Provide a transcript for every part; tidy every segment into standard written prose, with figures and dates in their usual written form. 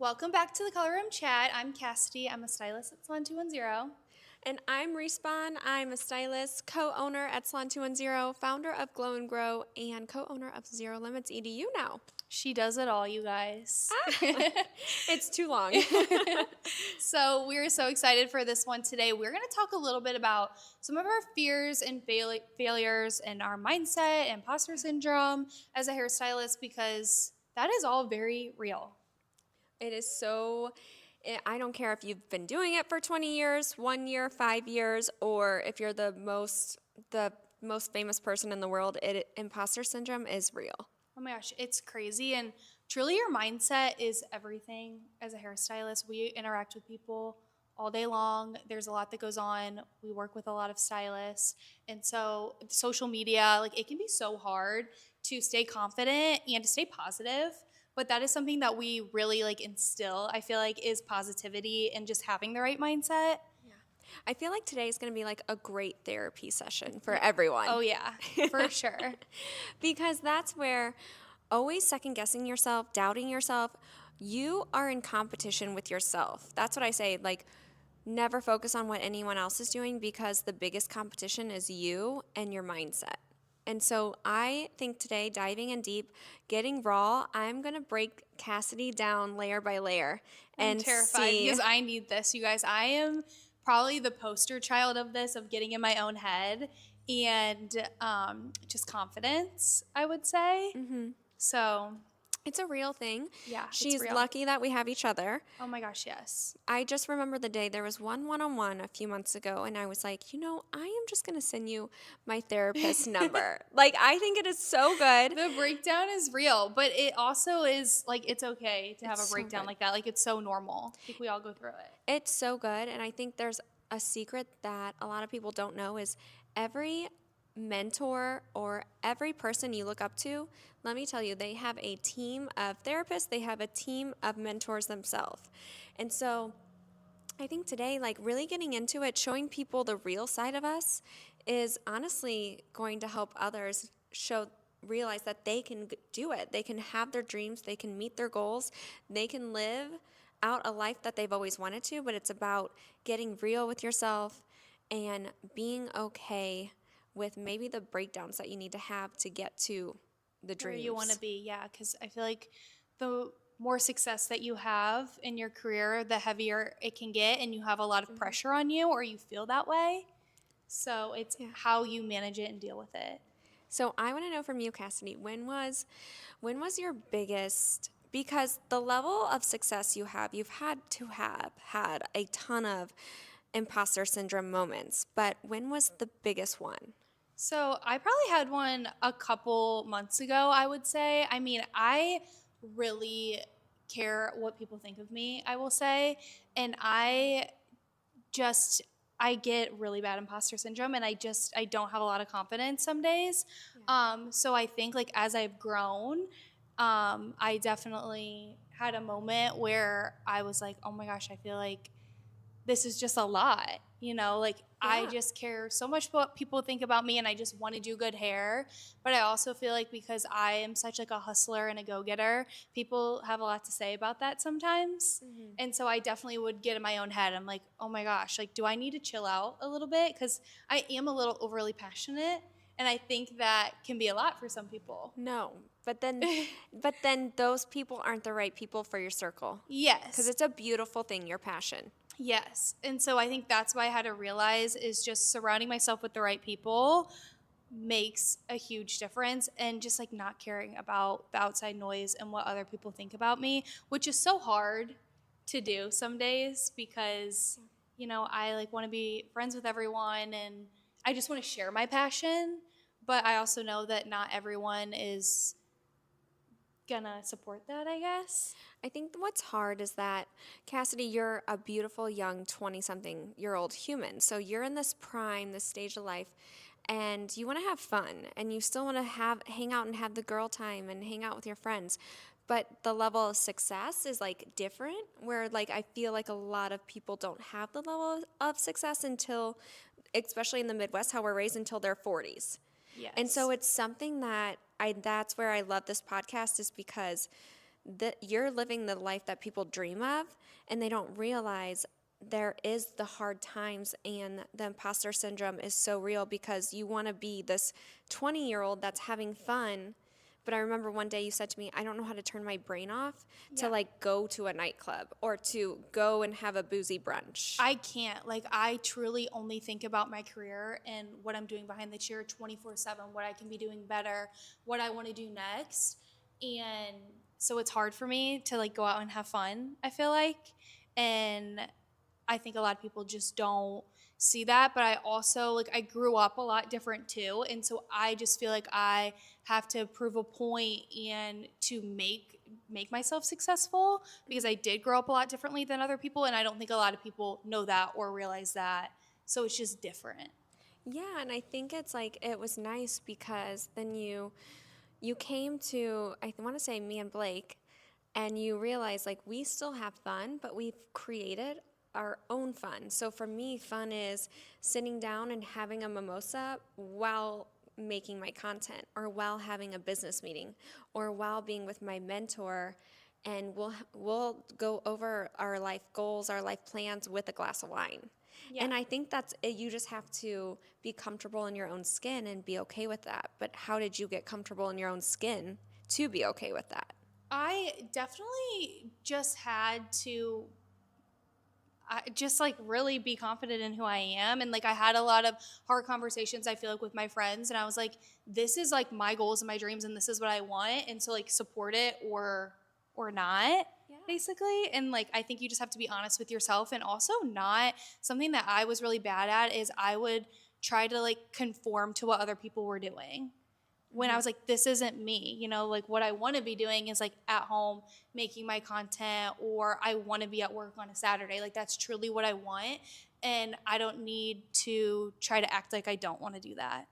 Welcome back to the Color Room Chat. I'm Kassidy. I'm a stylist at Salon 210. And I'm Reese. I'm a stylist, co-owner at Salon 210, founder of Glow and Grow, and co-owner of Zero Limits EDU now. She does it all, you guys. It's too long. So we're so excited for this one today. We're going to talk a little bit about some of our fears and failures and our mindset, imposter syndrome as a hairstylist, because that is all very real. It is so, I don't care if you've been doing it for 20 years, 1 year, 5 years, or if you're the most famous person in the world, imposter syndrome is real. Oh my gosh, it's crazy. And truly your mindset is everything as a hairstylist. We interact with people all day long. There's a lot that goes on. We work with a lot of stylists. And so social media, it can be so hard to stay confident and to stay positive. But that is something that we really instill, I feel like, is positivity and just having the right mindset. Yeah. I feel like today is going to be a great therapy session for everyone. Oh, yeah, for sure. Because that's where always second guessing yourself, doubting yourself, you are in competition with yourself. That's what I say. Never focus on what anyone else is doing because the biggest competition is you and your mindset. And so I think today, diving in deep, getting raw, I'm going to break Kassidy down layer by layer. I'm terrified because I need this, you guys. I am probably the poster child of this, of getting in my own head and just confidence, I would say. Mm-hmm. So it's a real thing. Yeah, she's real. Lucky that we have each other. Oh my gosh, yes. I just remember the day there was one-on-one a few months ago, and I was like, I am just going to send you my therapist number. I think it is so good. The breakdown is real, but it also is it's okay to have a breakdown like that. It's so normal. I think we all go through it. It's so good, and I think there's a secret that a lot of people don't know is every mentor or every person you look up to, let me tell you, they have a team of therapists, they have a team of mentors themselves. And so I think today, really getting into it, showing people the real side of us is honestly going to help others realize that they can do it. They can have their dreams, they can meet their goals, they can live out a life that they've always wanted to, but it's about getting real with yourself and being okay with maybe the breakdowns that you need to have to get to the dreams. Where you want to be, yeah, because I feel like the more success that you have in your career, the heavier it can get, and you have a lot of pressure on you, or you feel that way. So it's how you manage it and deal with it. So I want to know from you, Kassidy, when was your biggest, because the level of success you've had to have had a ton of imposter syndrome moments, but when was the biggest one? So I probably had one a couple months ago, I would say. I mean, I really care what people think of me, I will say. And I get really bad imposter syndrome, and I don't have a lot of confidence some days. Yeah. So I think as I've grown, I definitely had a moment where I was like, oh my gosh, I feel like this is just a lot, I just care so much what people think about me, and I just want to do good hair. But I also feel because I am such a hustler and a go-getter, people have a lot to say about that sometimes. Mm-hmm. And so I definitely would get in my own head. I'm like, oh my gosh, do I need to chill out a little bit? Because I am a little overly passionate, and I think that can be a lot for some people. No, but then those people aren't the right people for your circle. Yes. Because it's a beautiful thing, your passion. Yes. And so I think that's why I had to realize is just surrounding myself with the right people makes a huge difference, and just not caring about the outside noise and what other people think about me, which is so hard to do some days because, I want to be friends with everyone and I just want to share my passion. But I also know that not everyone is gonna support that, I guess. I think what's hard is that, Kassidy, you're a beautiful young 20-something-year-old human. So you're in this prime, this stage of life, and you want to have fun, and you still want to hang out and have the girl time and hang out with your friends. But the level of success is different, where I feel a lot of people don't have the level of success until, especially in the Midwest, how we're raised, until their 40s. Yes. And so it's something that that's where I love this podcast, is because you're living the life that people dream of, and they don't realize there is the hard times, and the imposter syndrome is so real because you want to be this 20-year-old that's having fun. But I remember one day you said to me, I don't know how to turn my brain off to like go to a nightclub or to go and have a boozy brunch. I can't. Like, I truly only think about my career and what I'm doing behind the chair 24/7, what I can be doing better, what I want to do next. And so it's hard for me to like go out and have fun, I feel like. And I think a lot of people just don't see that. But I also, like, I grew up a lot different too. And so I just feel like I have to prove a point and to make myself successful because I did grow up a lot differently than other people. And I don't think a lot of people know that or realize that. So it's just different. Yeah, and I think it's like it was nice because then you came to, I want to say, me and Blake, and you realize like we still have fun, but we've created our own fun. So for me, fun is sitting down and having a mimosa while making my content, or while having a business meeting, or while being with my mentor, and we'll go over our life goals, our life plans with a glass of wine. Yeah. And I think that's it. You just have to be comfortable in your own skin and be okay with that. But how did you get comfortable in your own skin to be okay with that? I definitely just had to just like really be confident in who I am. And like I had a lot of hard conversations, I feel like, with my friends. And I was like, this is like my goals and my dreams, and this is what I want. And so like support it or not. Yeah. Basically. And like I think you just have to be honest with yourself. And also, not something that I was really bad at is I would try to like conform to what other people were doing. When I was like, this isn't me, like what I want to be doing is like at home making my content, or I want to be at work on a Saturday. Like that's truly what I want. And I don't need to try to act like I don't want to do that.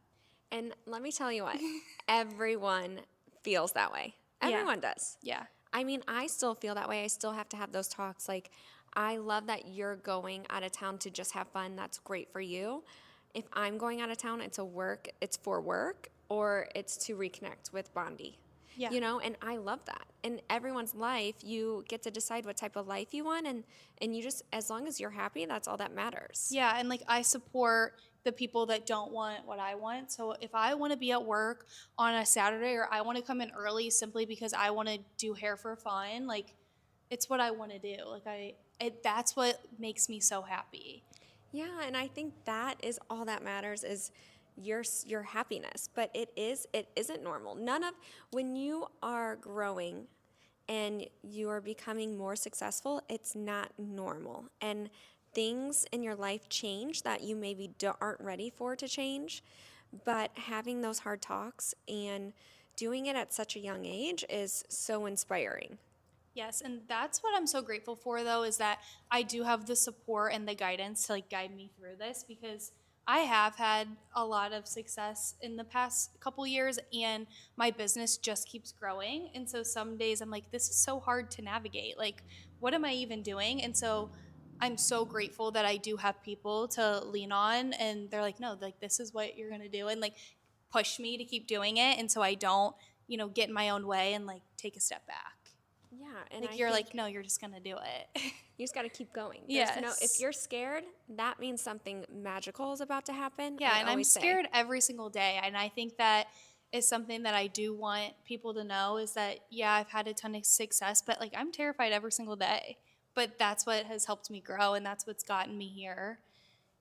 And let me tell you what, everyone feels that way. Everyone does. Yeah. I mean, I still feel that way. I still have to have those talks. Like, I love that you're going out of town to just have fun. That's great for you. If I'm going out of town, it's for work, or it's to reconnect with Bondi. Yeah. And I love that. In everyone's life, you get to decide what type of life you want, and you just, as long as you're happy, that's all that matters. Yeah, and like I support the people that don't want what I want. So if I want to be at work on a Saturday, or I want to come in early simply because I want to do hair for fun, like it's what I want to do. Like that's what makes me so happy. Yeah, and I think that is all that matters is your happiness. But it isn't normal. When you are growing and you are becoming more successful, it's not normal. And things in your life change that you maybe aren't ready for to change. But having those hard talks and doing it at such a young age is so inspiring. Yes, and that's what I'm so grateful for, though, is that I do have the support and the guidance to like guide me through this, because I have had a lot of success in the past couple years, and my business just keeps growing. And so some days I'm like, this is so hard to navigate. Like, what am I even doing? And so I'm so grateful that I do have people to lean on, and they're like, no, like this is what you're gonna do, and like push me to keep doing it, and so I don't, get in my own way and like take a step back. Yeah, and like you're like, no, you're just gonna do it. You just got to keep going. Yes. If you're scared, that means something magical is about to happen. Yeah, and I'm scared every single day, and I think that is something that I do want people to know, is that yeah, I've had a ton of success, but like I'm terrified every single day. But that's what has helped me grow, and that's what's gotten me here.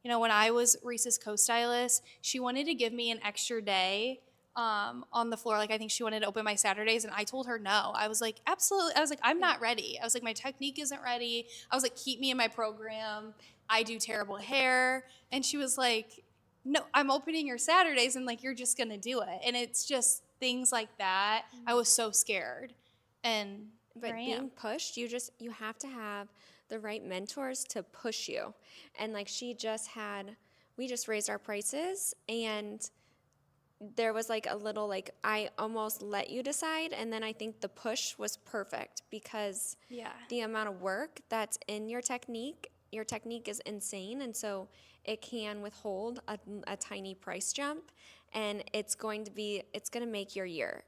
When I was Reese's co-stylist, she wanted to give me an extra day on the floor. Like I think she wanted to open my Saturdays, and I told her no. I was like, absolutely. I was like, I'm not ready. I was like, my technique isn't ready. I was like, keep me in my program. I do terrible hair. And she was like, no, I'm opening your Saturdays, and like you're just gonna do it. And it's just things like that. I was so scared. But being pushed, you have to have the right mentors to push you. And like we just raised our prices, and there was like a little like I almost let you decide, and then I think the push was perfect because the amount of work that's in your technique is insane, and so it can withhold a tiny price jump, and it's going to make your year.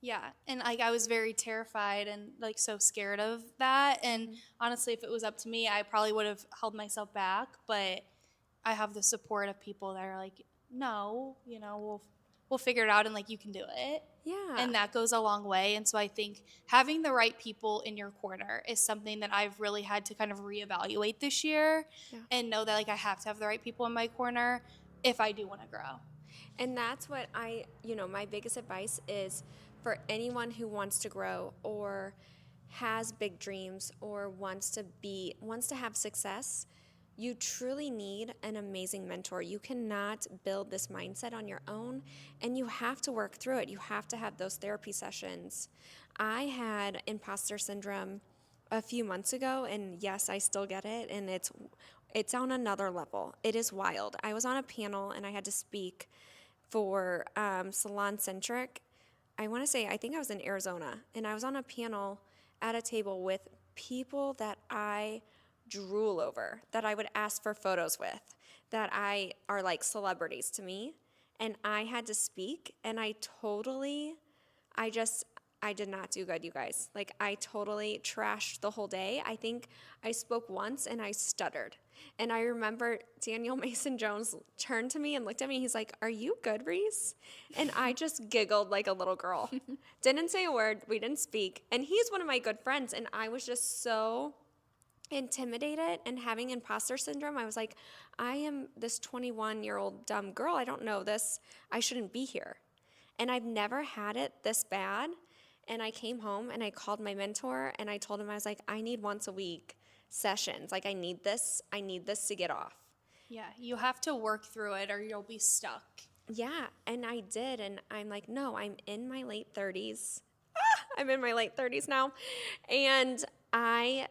Yeah, and like I was very terrified and like so scared of that. And honestly, if it was up to me, I probably would have held myself back. But I have the support of people that are like, no, we'll figure it out, and like you can do it. Yeah. And that goes a long way. And so I think having the right people in your corner is something that I've really had to kind of reevaluate this year, Yeah. and know that like I have to have the right people in my corner if I do want to grow. And that's what my biggest advice is for anyone who wants to grow or has big dreams or wants to have success. You truly need an amazing mentor. You cannot build this mindset on your own, and you have to work through it. You have to have those therapy sessions. I had imposter syndrome a few months ago, and yes, I still get it, and it's on another level. It is wild. I was on a panel and I had to speak for Salon Centric. I think I was in Arizona, and I was on a panel at a table with people that I drool over, that I would ask for photos with, that I are like celebrities to me. And I had to speak, and I did not do good, you guys. Like, I totally trashed the whole day. I think I spoke once and I stuttered. And I remember Daniel Mason Jones turned to me and looked at me. He's like, "Are you good, Reese?" And I just giggled like a little girl. Didn't say a word. We didn't speak. And he's one of my good friends. And I was just so intimidated and having imposter syndrome. I was like, I am this 21-year-old dumb girl. I don't know this. I shouldn't be here. And I've never had it this bad. And I came home and I called my mentor and I told him, I was like, I need once a week sessions. Like, I need this to get off. Yeah, you have to work through it or you'll be stuck. Yeah, and I did. And I'm like, no, I'm in my late 30s. I'm in my late 30s now. And I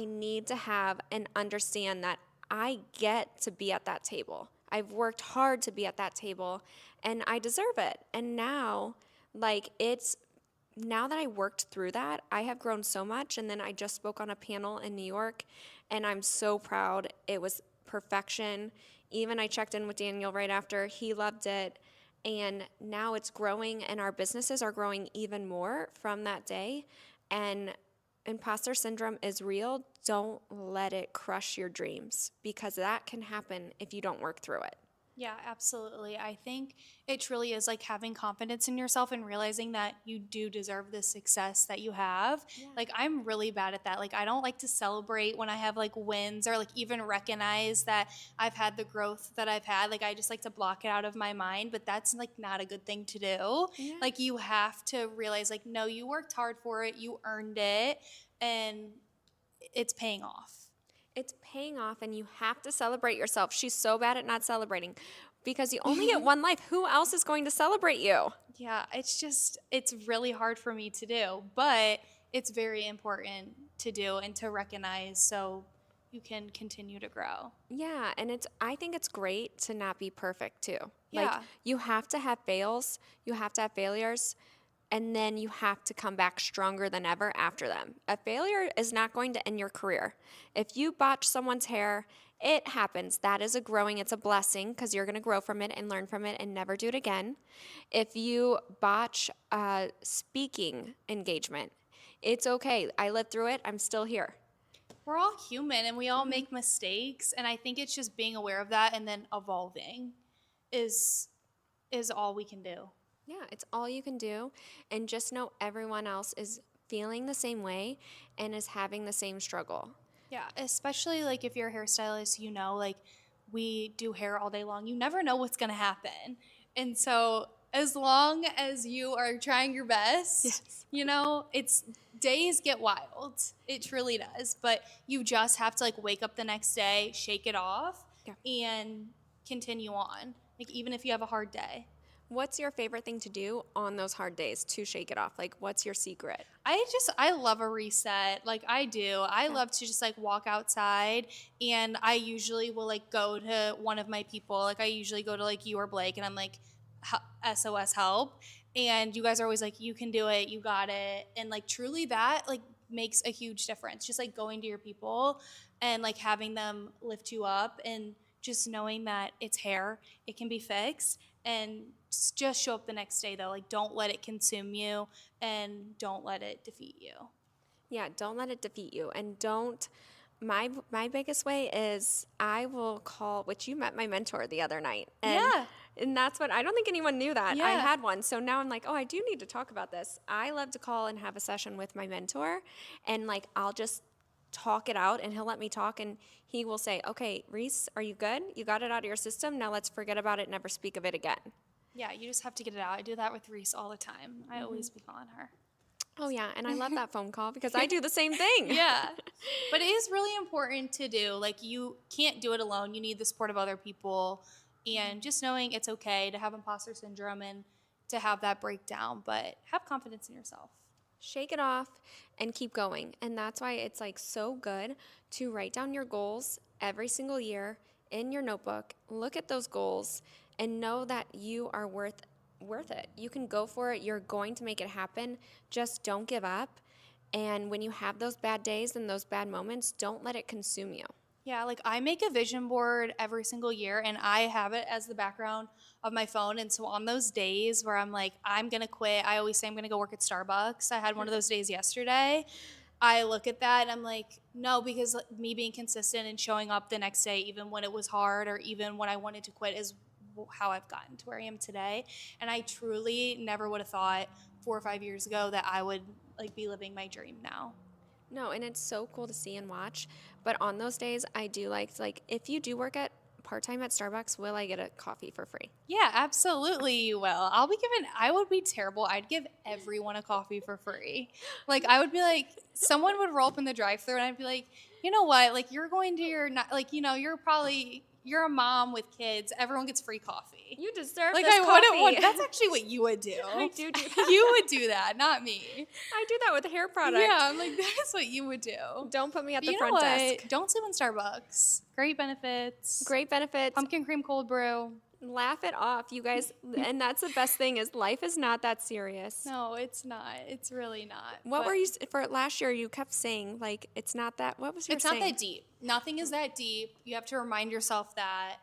need to have and understand that I get to be at that table. I've worked hard to be at that table and I deserve it. And now, now that I worked through that, I have grown so much. And then I just spoke on a panel in New York, and I'm so proud. It was perfection. Even I checked in with Daniel right after. He loved it. And now it's growing, and our businesses are growing even more from that day. And imposter syndrome is real. Don't let it crush your dreams, because that can happen if you don't work through it. Yeah, absolutely. I think it truly is like having confidence in yourself and realizing that you do deserve the success that you have. Yeah. Like, I'm really bad at that. Like, I don't like to celebrate when I have like wins or like even recognize that I've had the growth that I've had. Like, I just like to block it out of my mind, but that's like not a good thing to do. Yeah. Like, you have to realize, like, no, you worked hard for it, you earned it, and it's paying off. It's paying off, and you have to celebrate yourself. She's so bad at not celebrating because you only get one life. Who else is going to celebrate you? Yeah, it's really hard for me to do, but it's very important to do and to recognize so you can continue to grow. Yeah, and I think it's great to not be perfect too. Like, Yeah. you have to have fails, you have to have failures, and then you have to come back stronger than ever after them. A failure is not going to end your career. If you botch someone's hair, it happens. That is it's a blessing, because you're going to grow from it and learn from it and never do it again. If you botch a speaking engagement, it's okay. I lived through it. I'm still here. We're all human and we all make mistakes, and I think it's just being aware of that and then evolving is all we can do. Yeah, it's all you can do. And just know everyone else is feeling the same way and is having the same struggle. Yeah, especially like if you're a hairstylist, like we do hair all day long. You never know what's going to happen. And so as long as you are trying your best, Yes. It's days get wild. It truly does. But you just have to like wake up the next day, shake it off, and continue on. Like, even if you have a hard day. What's your favorite thing to do on those hard days to shake it off? Like, what's your secret? I love a reset. Like, I do. I love to just like walk outside, and I usually will like go to one of my people. Like, I usually go to like you or Blake, and I'm like, SOS help. And you guys are always like, you can do it, you got it. And like, truly that like makes a huge difference. Just like going to your people and like having them lift you up, and just knowing that it's hair, it can be fixed. and just show up the next day though. Like, don't let it consume you, and don't let it defeat you. Yeah, don't let it defeat you. And don't, my biggest way is I will call, which you met my mentor the other night. Yeah. And that's what, I don't think anyone knew that. I Yeah. had one. So now I'm like, oh, I do need to talk about this. I love to call and have a session with my mentor. And like, I'll just talk it out and he'll let me talk. And he will say, okay, Reese, are you good? You got it out of your system. Now let's forget about it. Never speak of it again. Yeah, you just have to get it out. I do that with Reese all the time. I always be calling her. Oh, yeah. And I love that phone call because I do the same thing. Yeah. But it is really important to do. Like, you can't do it alone. You need the support of other people. And just knowing it's okay to have imposter syndrome and to have that breakdown, but have confidence in yourself. Shake it off and keep going. And that's why it's like so good to write down your goals every single year in your notebook. Look at those goals and know that you are worth it. You can go for it. You're going to make it happen. Just don't give up. And when you have those bad days and those bad moments, don't let it consume you. Yeah, like I make a vision board every single year and I have it as the background of my phone. And so on those days where I'm like, I'm going to quit, I always say I'm going to go work at Starbucks. I had one of those days yesterday. I look at that and I'm like, no, because me being consistent and showing up the next day, even when it was hard or even when I wanted to quit, is how I've gotten to where I am today. And I truly never would have thought 4 or 5 years ago that I would like be living my dream now. No, and it's so cool to see and watch. But on those days, I do like if you do work at part-time at Starbucks, will I get a coffee for free? Yeah, absolutely you will. I would be terrible. I'd give everyone a coffee for free. Like, I would be like, someone would roll up in the drive-thru and I'd be like, you know what? Like, you're going to you're a mom with kids. Everyone gets free coffee. You deserve Like, this I wouldn't want, coffee. that's actually what you would do. I do that. You would do that, not me. I do that with hair products. Yeah, I'm like, that is what you would do. Don't put me at But the you front know desk. what? Don't sleep on Starbucks. Great benefits. Great benefits. Pumpkin cream cold brew. Laugh it off, you guys. And that's the best thing is life is not that serious. No, it's not. It's really not. What were you for last year? You kept saying like it's not that. What was your It's saying? not that deep. Nothing is that deep. You have to remind yourself that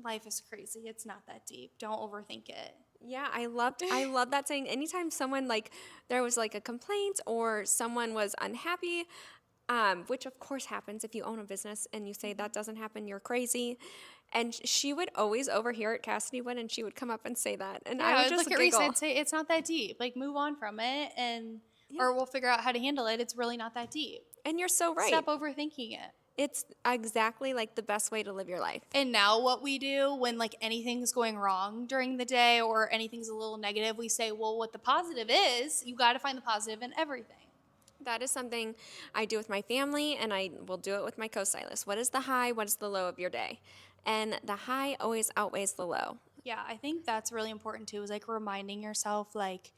life is crazy. It's not that deep. Don't overthink it. Yeah, I love that saying. Anytime someone like there was like a complaint or someone was unhappy, which of course happens if you own a business and you say that doesn't happen, you're crazy. And she would always overhear it, Kassidy would, and she would come up and say that. And Yeah, I would just look at Reese giggle. and say it's not that deep. Like, move on from it, or we'll figure out how to handle it. It's really not that deep. And you're so right. Stop overthinking it. It's exactly like the best way to live your life. And now what we do when like anything's going wrong during the day or anything's a little negative, we say, well, what the positive is, you got to find the positive in everything. That is something I do with my family, and I will do it with my co-stylist. What is the high? What is the low of your day? And the high always outweighs the low. Yeah, I think that's really important too, is like reminding yourself, like,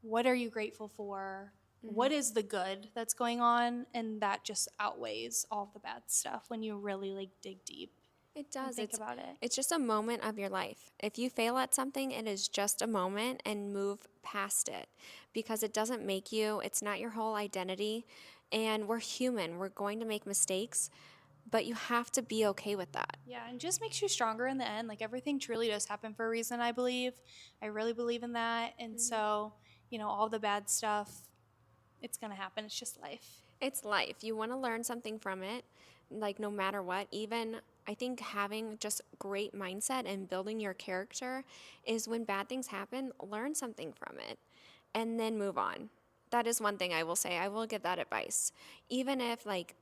what are you grateful for? Mm-hmm. What is the good that's going on? And that just outweighs all the bad stuff when you really like dig deep. It does. Think about it. It's just a moment of your life. If you fail at something, it is just a moment, and move past it because it doesn't make you. It's not your whole identity. And we're human. We're going to make mistakes, but you have to be okay with that. Yeah, and just makes you stronger in the end. Like, everything truly does happen for a reason, I believe. I really believe in that. And so, all the bad stuff, it's going to happen. It's just life. It's life. You want to learn something from it, like no matter what. Even I think having just great mindset and building your character is when bad things happen, learn something from it and then move on. That is one thing I will say. I will give that advice. Even if like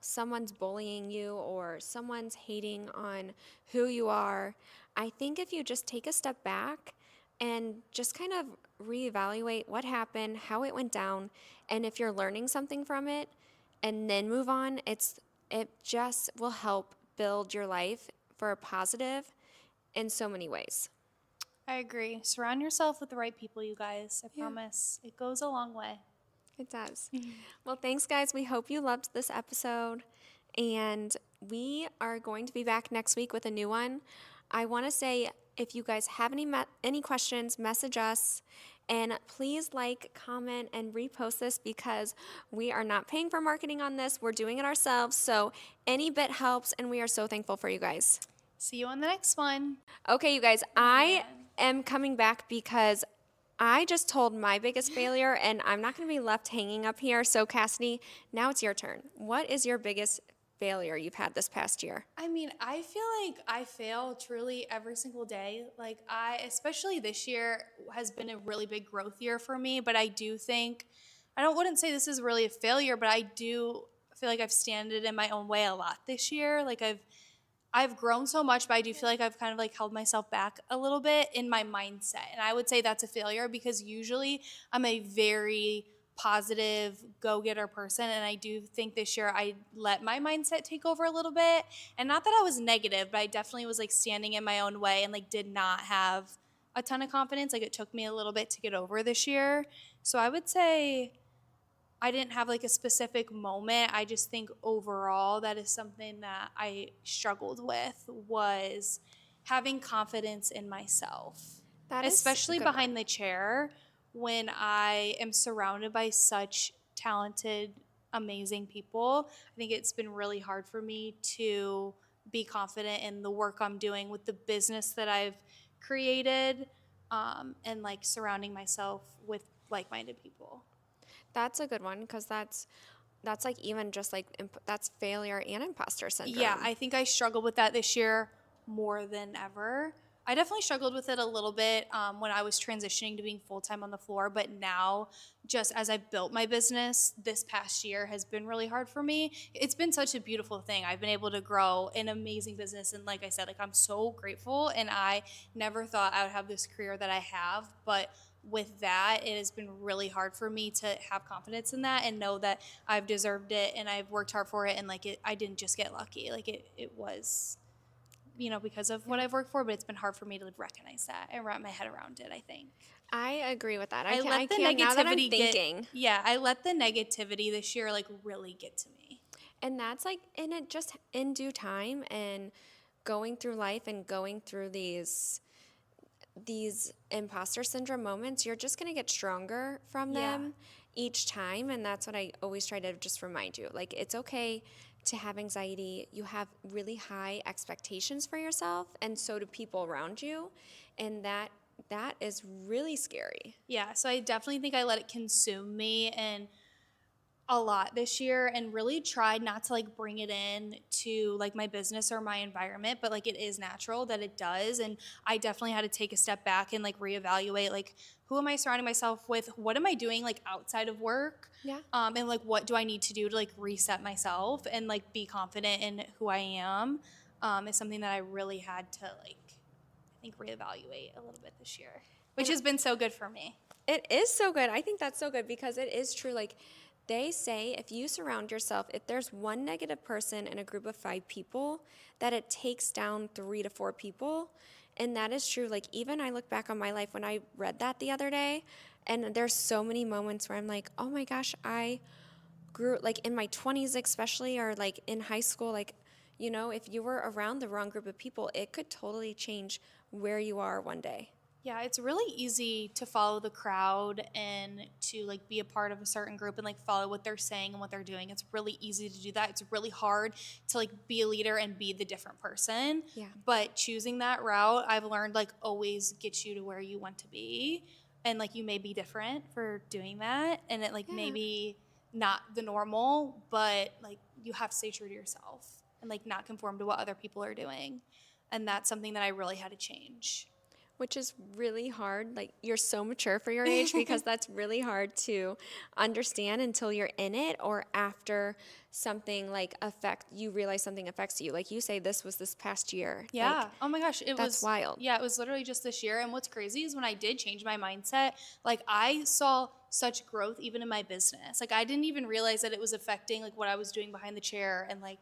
someone's bullying you or someone's hating on who you are, I think if you just take a step back and just kind of reevaluate what happened, how it went down, and if you're learning something from it and then move on, it just will help build your life for a positive in so many ways. I agree. Surround yourself with the right people, you guys. I promise. It goes a long way. It does. Well, thanks, guys. We hope you loved this episode, and we are going to be back next week with a new one. I want to say, if you guys have any questions, message us, and please like, comment, and repost this because we are not paying for marketing on this. We're doing it ourselves, so any bit helps, and we are so thankful for you guys. See you on the next one. Okay, you guys, I man. am coming back because I just told my biggest failure, and I'm not going to be left hanging up here. So, Cassidy, now it's your turn. What is your biggest failure you've had this past year? I mean, I feel like I fail truly every single day. Like especially this year has been a really big growth year for me, but I do think wouldn't say this is really a failure, but I do feel like I've standed in my own way a lot this year. Like I've grown so much, but I do feel like I've kind of like held myself back a little bit in my mindset. And I would say that's a failure because usually I'm a very positive go-getter person, and I do think this year I let my mindset take over a little bit. And not that I was negative, but I definitely was like standing in my own way and like did not have a ton of confidence. Like it took me a little bit to get over this year. So I would say I didn't have like a specific moment. I just think overall that is something that I struggled with was having confidence in myself, That is a especially good one. behind the chair when I am surrounded by such talented, amazing people. I think it's been really hard for me to be confident in the work I'm doing with the business that I've created, and like surrounding myself with like-minded people. That's a good one because that's like even just like that's failure and imposter Yeah, syndrome. I think I struggled with that this year more than ever. I definitely struggled with it a little bit when I was transitioning to being full time on the floor, but now, just as I've built my business, this past year has been really hard for me. It's been such a beautiful thing. I've been able to grow an amazing business, and like I said, like I'm so grateful. And I never thought I would have this career that I have, but with that, it has been really hard for me to have confidence in that and know that I've deserved it and I've worked hard for it, and like I didn't just get lucky. Like it was, because of what Yeah. I've worked for, but it's been hard for me to recognize that and wrap my head around it, I think. I agree with that. I I let the can now that I'm negativity get thinking. yeah, I let the negativity this year like really get to me. And that's like, and it just in due time and going through life and going through these imposter syndrome moments, you're just going to get stronger from Yeah. them each time. And that's what I always try to just remind you. Like, it's okay to have anxiety. You have really high expectations for yourself, and so do people around you. And that is really scary. Yeah, so I definitely think I let it consume me and a lot this year, and really tried not to like bring it in to like my business or my environment, but like it is natural that it does. And I definitely had to take a step back and like reevaluate like who am I surrounding myself with, what am I doing like outside of work, Yeah. and like what do I need to do to like reset myself and like be confident in who I am, is something that I really had to like I think reevaluate a little bit this year, which And has been so good for me. it is so good. I think that's so good because it is true. Like they say, if you surround yourself, if there's one negative person in a group of 5 people, that it takes down 3 to 4 people. And that is true. Like even I look back on my life when I read that the other day, and there's so many moments where I'm like, oh my gosh, I grew like in my 20s, especially, or like in high school, like, if you were around the wrong group of people, it could totally change where you are one day. Yeah, it's really easy to follow the crowd and to like be a part of a certain group and like follow what they're saying and what they're doing. It's really easy to do that. It's really hard to like be a leader and be the different person. Yeah. But choosing that route, I've learned like always gets you to where you want to be. And like you may be different for doing that, and it like Yeah. maybe not the normal, but like you have to stay true to yourself and like not conform to what other people are doing. And that's something that I really had to change. Which is really hard. Like, you're so mature for your age because that's really hard to understand until you're in it or after something like you realize something affects you. Like you say, this was this past year. Yeah. Like, Oh my gosh. that's wild. Yeah, it was literally just this year. And what's crazy is when I did change my mindset, like I saw such growth even in my business. Like I didn't even realize that it was affecting like what I was doing behind the chair and like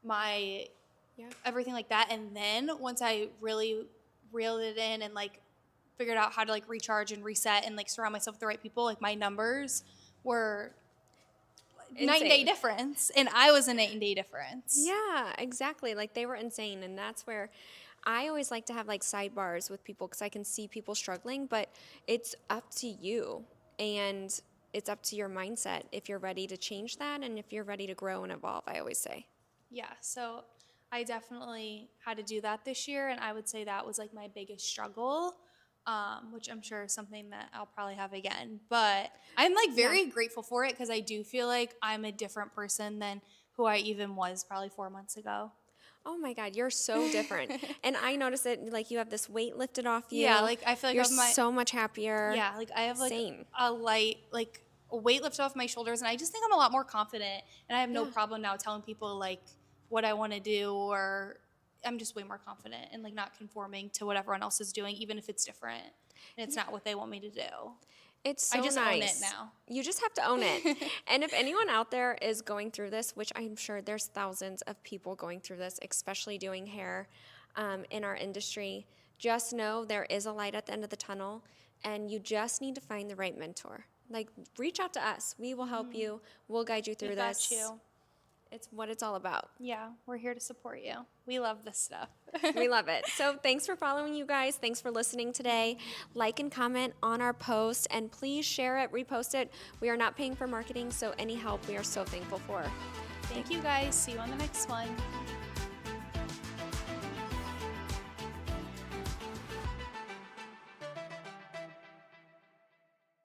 my Yeah. everything like that. And then once I really reeled it in and like figured out how to like recharge and reset and like surround myself with the right people, like my numbers were night and day Insane. difference. And I was a night and day difference. Yeah, exactly. Like, they were insane. And that's where I always like to have like sidebars with people because I can see people struggling, but it's up to you. And it's up to your mindset if you're ready to change that and if you're ready to grow and evolve, I always say. Yeah. So I definitely had to do that this year, and I would say that was like my biggest struggle, which I'm sure is something that I'll probably have again. But I'm like very grateful for it because I do feel like I'm a different person than who I even was probably 4 months ago. Oh my God, you're so different. And I notice it, like you have this weight lifted off you. Yeah, like I feel like You're of my so much happier. yeah, like I have like Same. a light like a weight lifted off my shoulders, and I just think I'm a lot more confident, and I have no Yeah. problem now telling people like what I want to do, or I'm just way more confident and like not conforming to what everyone else is doing, even if it's different and it's not what they want me to do. It's so I just nice. own it now. You just have to own it. And if anyone out there is going through this, which I'm sure there's thousands of people going through this, especially doing hair in our industry, just know there is a light at the end of the tunnel, and you just need to find the right mentor. Like, reach out to us. We will help you. We'll guide you through We got this. you. It's what it's all about. Yeah, we're here to support you. We love this stuff. We love it. So thanks for following, you guys. Thanks for listening today. Like and comment on our post, and please share it, repost it. We are not paying for marketing, so any help we are so thankful for. Thank you guys. See you on the next one.